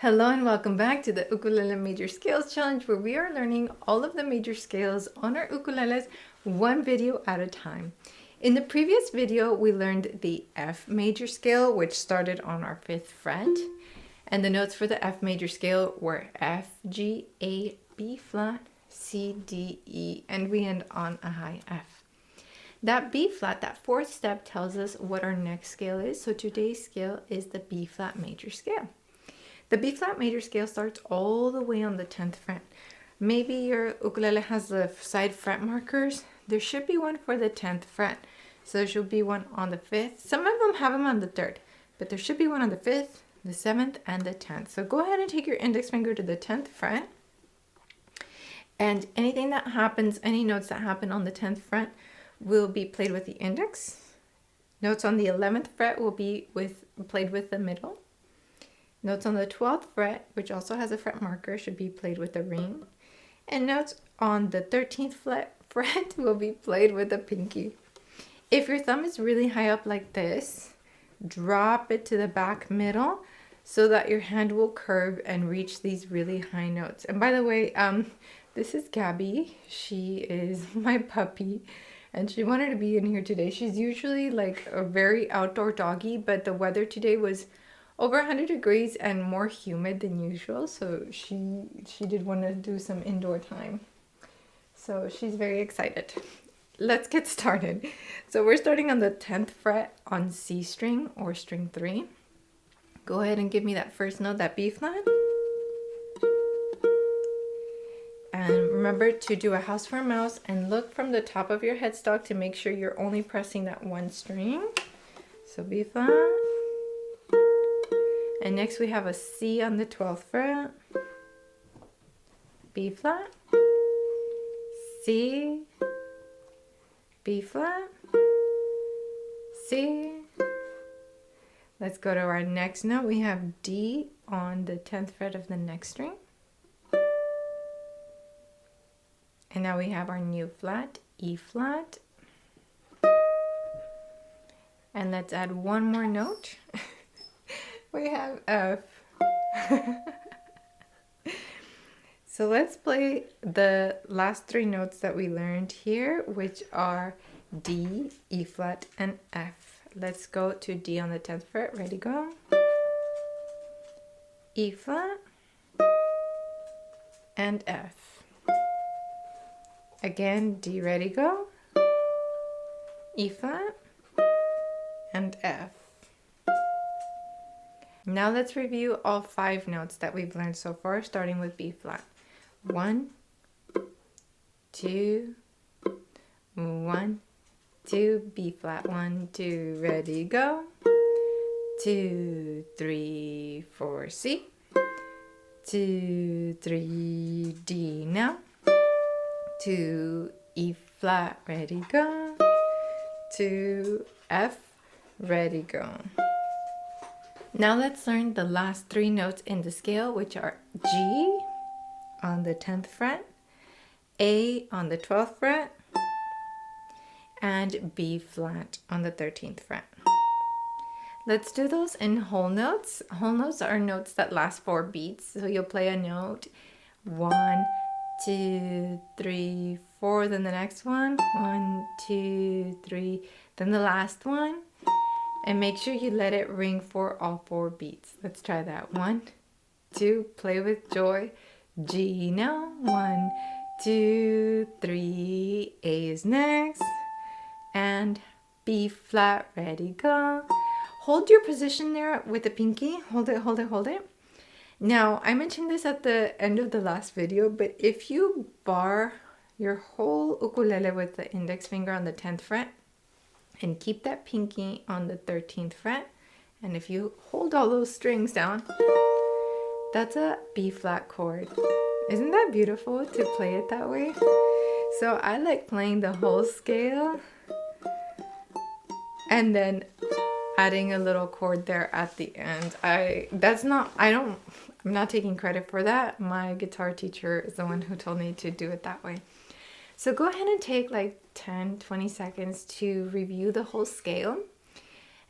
Hello and welcome back to the Ukulele Major Scales Challenge, where we are learning all of the major scales on our ukuleles one video at a time. In the previous video, we learned the F major scale, which started on our 5th fret. And the notes for the F major scale were F, G, A, B flat, C, D, E, and we end on a high F. That B flat, that 4th step, tells us what our next scale is. So today's scale is the B flat major scale. The B flat major scale starts all the way on the 10th fret. Maybe your ukulele has the side fret markers. There should be one for the 10th fret. So there should be one on the 5th. Some of them have them on the 3rd, but there should be one on the 5th, the 7th, and the 10th. So go ahead and take your index finger to the 10th fret. And anything that happens, any notes that happen on the 10th fret will be played with the index. Notes on the 11th fret will be played with the middle. Notes on the 12th fret, which also has a fret marker, should be played with the ring. And notes on the 13th fret will be played with the pinky. If your thumb is really high up like this, drop it to the back middle so that your hand will curve and reach these really high notes. And by the way, this is Gabby. She is my puppy and she wanted to be in here today. She's usually like a very outdoor doggy, but the weather today was over 100 degrees and more humid than usual, so she did want to do some indoor time. So she's very excited. Let's get started. So we're starting on the 10th fret on C string or string 3. Go ahead and give me that first note, that B flat. And remember to do a house for a mouse and look from the top of your headstock to make sure you're only pressing that one string. So B flat. And next we have a C on the 12th fret, B flat, C, B flat, C. Let's go to our next note. We have D on the 10th fret of the next string. And now we have our new flat, E flat. And let's add one more note. We have F. So let's play the last 3 notes that we learned here, which are D, E flat, and F. Let's go to D on the 10th fret. Ready, go. E flat and F. Again, D, ready, go. E flat and F. Now let's review all 5 notes that we've learned so far, starting with B flat. 1, 2, 1, 2, B flat. 1, 2, ready, go. 2, 3, 4, C. 2, 3, D now. 2, E flat, ready, go. 2, F, ready, go. Now let's learn the last 3 notes in the scale, which are G on the 10th fret, A on the 12th fret, and B flat on the 13th fret. Let's do those in whole notes. Whole notes are notes that last 4 beats. So you'll play a note, 1, 2, 3, 4, then the next one, 1, 2, 3, then the last one. And make sure you let it ring for all 4 beats. Let's try that. 1, 2, play with joy. G now. 1, 2, 3, A is next. And B flat, ready, go. Hold your position there with the pinky. Hold it, hold it, hold it. Now, I mentioned this at the end of the last video, but if you bar your whole ukulele with the index finger on the 10th fret, and keep that pinky on the 13th fret. And if you hold all those strings down, that's a B flat chord. Isn't that beautiful to play it that way? So I like playing the whole scale and then adding a little chord there at the end. I'm not taking credit for that. My guitar teacher is the one who told me to do it that way. So go ahead and take like 10-20 seconds to review the whole scale.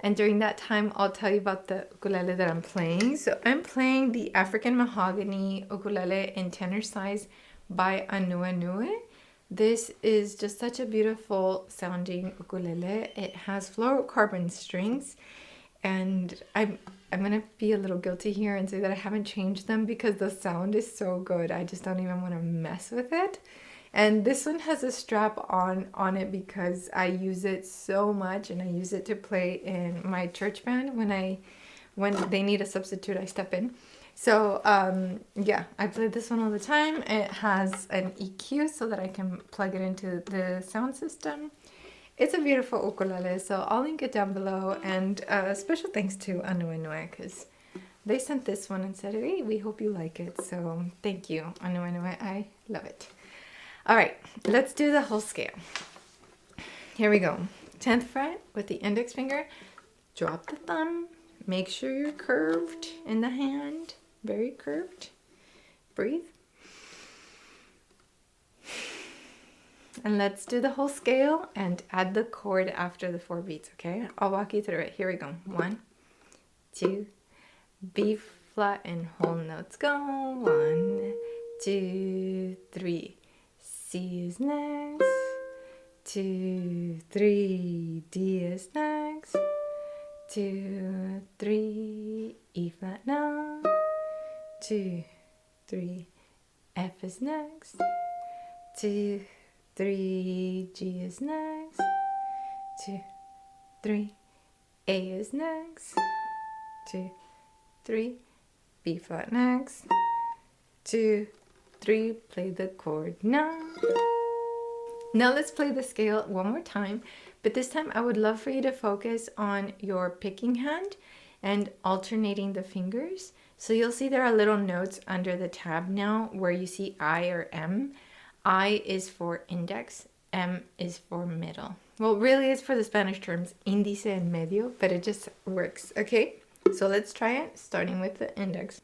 And during that time, I'll tell you about the ukulele that I'm playing. So I'm playing the African Mahogany ukulele in tenor size by Anue. This is just such a beautiful sounding ukulele. It has fluorocarbon strings, and I'm gonna be a little guilty here and say that I haven't changed them because the sound is so good. I just don't even want to mess with it. And this one has a strap on it because I use it so much, and I use it to play in my church band when they need a substitute. I step in. So yeah, I play this one all the time. It has an EQ so that I can plug it into the sound system. It's a beautiful ukulele, so I'll link it down below. And special thanks to Anue because they sent this one and said, hey, we hope you like it. So thank you, Anue. I love it. All right, let's do the whole scale. Here we go. 10th fret with the index finger. Drop the thumb. Make sure you're curved in the hand. Very curved. Breathe. And let's do the whole scale and add the chord after the 4 beats, okay? I'll walk you through it. Here we go. 1, 2, B flat and whole notes go. 1, 2, 3. C is next. 2, 3. D is next. 2, 3. E flat now. 2, 3. F is next. 2, 3. G is next. 2, 3. A is next. 2, 3. B flat next. 2, 3. Play the chord now. Now let's play the scale one more time, but this time I would love for you to focus on your picking hand and alternating the fingers. So you'll see there are little notes under the tab now where you see I or M. I is for index, M is for middle. Well, really it's for the Spanish terms índice and medio, but it just works, okay? So let's try it, starting with the index.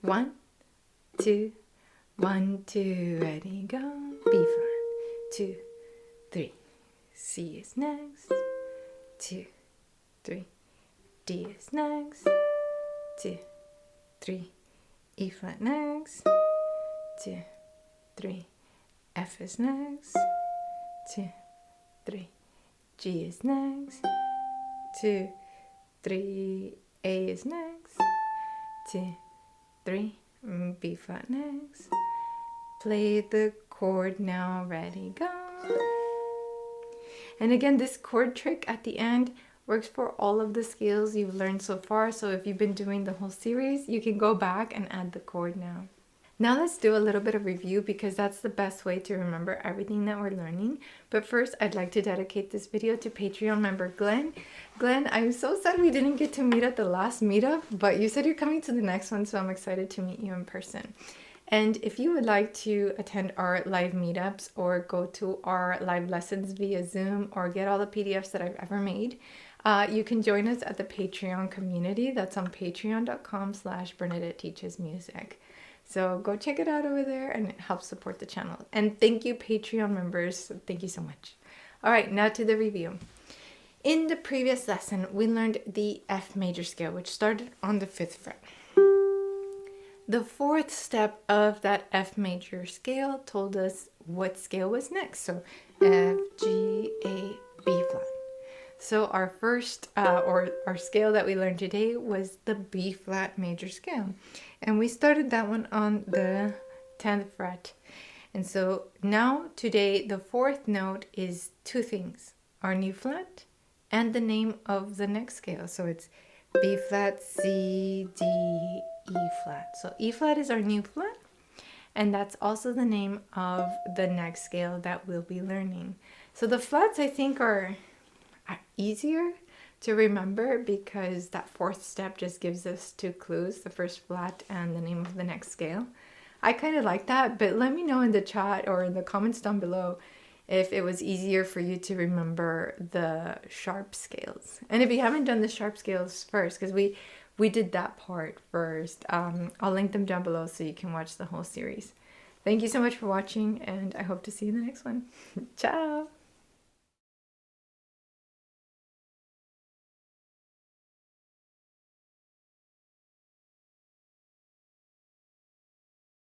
1, 2, 1, 2, ready, go. B flat. 2, 3. C is next. 2, 3. D is next. 2, 3. E flat next. 2, 3. F is next. 2, 3. G is next. 2, 3. A is next. 2, 3. B flat next. Play the chord now, ready, go. And again, this chord trick at the end works for all of the scales you've learned so far. So if you've been doing the whole series, you can go back and add the chord now. Now let's do a little bit of review because that's the best way to remember everything that we're learning. But first, I'd like to dedicate this video to Patreon member Glenn. Glenn, I'm so sad we didn't get to meet at the last meetup, but you said you're coming to the next one, so I'm excited to meet you in person. And if you would like to attend our live meetups or go to our live lessons via Zoom or get all the PDFs that I've ever made, you can join us at the Patreon community. That's on patreon.com/Bernadette Teaches Music. So go check it out over there and it helps support the channel. And thank you, Patreon members. Thank you so much. All right, now to the review. In the previous lesson, we learned the F major scale, which started on the 5th fret. The 4th step of that F major scale told us what scale was next. So F, G, A, B flat. So our first, or our scale that we learned today was the B flat major scale. And we started that one on the 10th fret. And so now today, the 4th note is 2 things, our new flat and the name of the next scale. So it's B flat, C, D, E flat. So E flat is our new flat. And that's also the name of the next scale that we'll be learning. So the flats, I think, are easier to remember because that 4th step just gives us 2 clues, the first flat and the name of the next scale. I kind of like that, but let me know in the chat or in the comments down below if it was easier for you to remember the sharp scales. And if you haven't done the sharp scales first, because we did that part first, I'll link them down below so you can watch the whole series. Thank you so much for watching, and I hope to see you in the next one. Ciao!